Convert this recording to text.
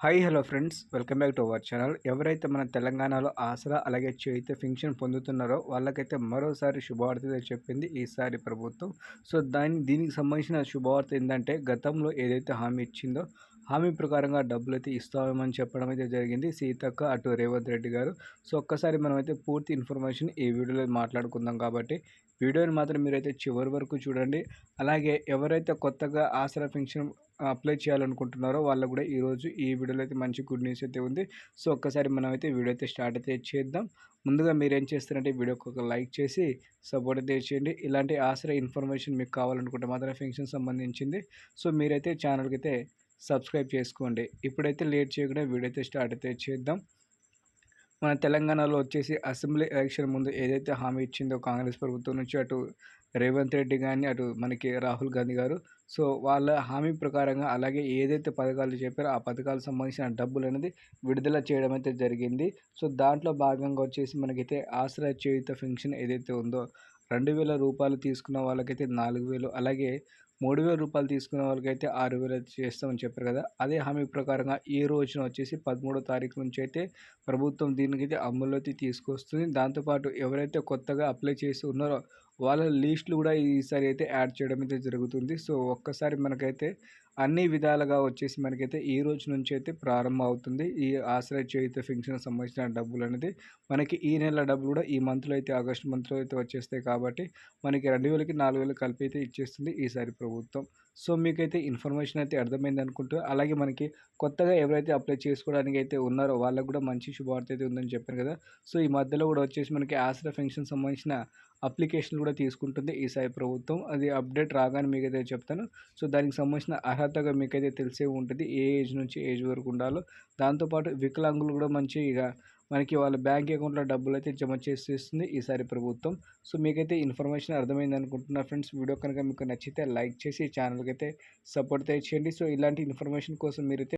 Hi hello friends welcome back to our channel. ఎవరైతే మన తెలంగాణలో ఆసరా అలాగే చేయూత పెన్షన్ పొందుతున్నారో వాళ్ళకైతే మరోసారి శుభవార్త చెప్పింది ఈసారి ప్రభుత్వం. సో దీనికి సంబంధించిన శుభవార్త ఏంటంటే, గతంలో ఏదైతే హామీ ఇచ్చిందో హామీ ప్రకారంగా డబ్బులైతే ఇస్తామని చెప్పడం అయితే జరిగింది సీతక్క అటు రేవంత్ రెడ్డి గారు. సో ఒక్కసారి మనమైతే పూర్తి ఇన్ఫర్మేషన్ ఈ వీడియోలో మాట్లాడుకుందాం కాబట్టి వీడియోని మాత్రం మీరైతే చివరి వరకు చూడండి. అలాగే ఎవరైతే కొత్తగా ఆసరా పెన్షన్ అప్లై చేయాలనుకుంటున్నారో వాళ్ళకు కూడా ఈరోజు ఈ వీడియోలో అయితే మంచి గుడ్ న్యూస్ అయితే ఉంది. సో ఒక్కసారి మనమైతే వీడియో అయితే స్టార్ట్ అయితే చేద్దాం. ముందుగా మీరు ఏం చేస్తారంటే వీడియోకి ఒక లైక్ చేసి సపోర్ట్ అయితే చేయండి. ఇలాంటి ఆసరా ఇన్ఫర్మేషన్ మీకు కావాలనుకుంటే మాత్రం పెన్షన్ సంబంధించింది. సో మీరైతే ఛానల్కి అయితే సబ్స్క్రైబ్ చేసుకోండి. ఇప్పుడైతే లేట్ చేయకుండా వీడియో అయితే స్టార్ట్ అయితే చేద్దాం. మన తెలంగాణలో వచ్చేసి అసెంబ్లీ ఎలక్షన్ ముందు ఏదైతే హామీ ఇచ్చిందో కాంగ్రెస్ ప్రభుత్వం నుంచి అటు రేవంత్ రెడ్డి కానీ అటు మనకి రాహుల్ గాంధీ గారు, సో వాళ్ళ హామీ ప్రకారంగా అలాగే ఏదైతే పథకాలు చెప్పారో ఆ పథకాలకు సంబంధించిన డబ్బులు అనేది విడుదల చేయడం అయితే జరిగింది. సో దాంట్లో భాగంగా వచ్చేసి మనకైతే ఆసరా చేయూత పెన్షన్ ఏదైతే ఉందో 2,000 రూపాయలు తీసుకున్న వాళ్ళకైతే 4,000, అలాగే 3,000 రూపాయలు తీసుకున్న వాళ్ళకైతే 6,000 చేస్తామని చెప్పారు కదా. అదే హామీ ప్రకారంగా ఈ రోజున వచ్చేసి 13వ తారీఖు నుంచి అయితే ప్రభుత్వం దీనికైతే అమల్లోకి తీసుకొస్తుంది. దాంతోపాటు ఎవరైతే కొత్తగా అప్లై చేసి ఉన్నారో వాళ్ళ లిస్టులు కూడా ఈసారి అయితే యాడ్ చేయడం అయితే జరుగుతుంది. సో ఒక్కసారి మనకైతే అన్ని విధాలుగా వచ్చేసి మనకైతే ఈ రోజు నుంచి అయితే ప్రారంభం అవుతుంది ఈ ఆసరా చేయూత పెన్షన్ సంబంధించిన డబ్బులు అనేది. మనకి ఈ నెల డబ్బులు కూడా ఈ మంత్లో అయితే ఆగస్టు మంత్లో అయితే వచ్చేస్తాయి కాబట్టి మనకి 2,000కి 4,000 కలిపి అయితే ఇచ్చేస్తుంది ఈసారి ప్రభుత్వం. సో మీకైతే ఇన్ఫర్మేషన్ అయితే అర్థమైంది అనుకుంటూ, అలాగే మనకి కొత్తగా ఎవరైతే అప్లై చేసుకోవడానికి అయితే ఉన్నారో వాళ్ళకు కూడా మంచి శుభవార్త అయితే ఉందని చెప్పాను కదా. సో ఈ మధ్యలో కూడా వచ్చేసి మనకి ఆసరా పెన్షన్ సంబంధించిన అప్లికేషన్ కూడా తీసుకుంటుంది ఈసారి ప్రభుత్వం. అది అప్డేట్ రాగానే మీకైతే చెప్తాను. సో దానికి సంబంధించిన అర్హతగా మీకైతే తెలిసే ఉంటుంది ఏ ఏజ్ నుంచి ఏజ్ వరకు ఉండాలో. దాంతోపాటు వికలాంగులు కూడా మంచిగా మనకి వాళ్ళ బ్యాంక్ అకౌంట్లో డబ్బులు అయితే జమ చేసేస్తుంది ఈసారి ప్రభుత్వం. సో మీకైతే ఇన్ఫర్మేషన్ అర్థమైంది అనుకుంటున్నా ఫ్రెండ్స్. వీడియో కనుక మీకు నచ్చితే లైక్ చేసి ఛానల్కి అయితే సపోర్ట్ అయితే చేయండి. సో ఇలాంటి ఇన్ఫర్మేషన్ కోసం మీరైతే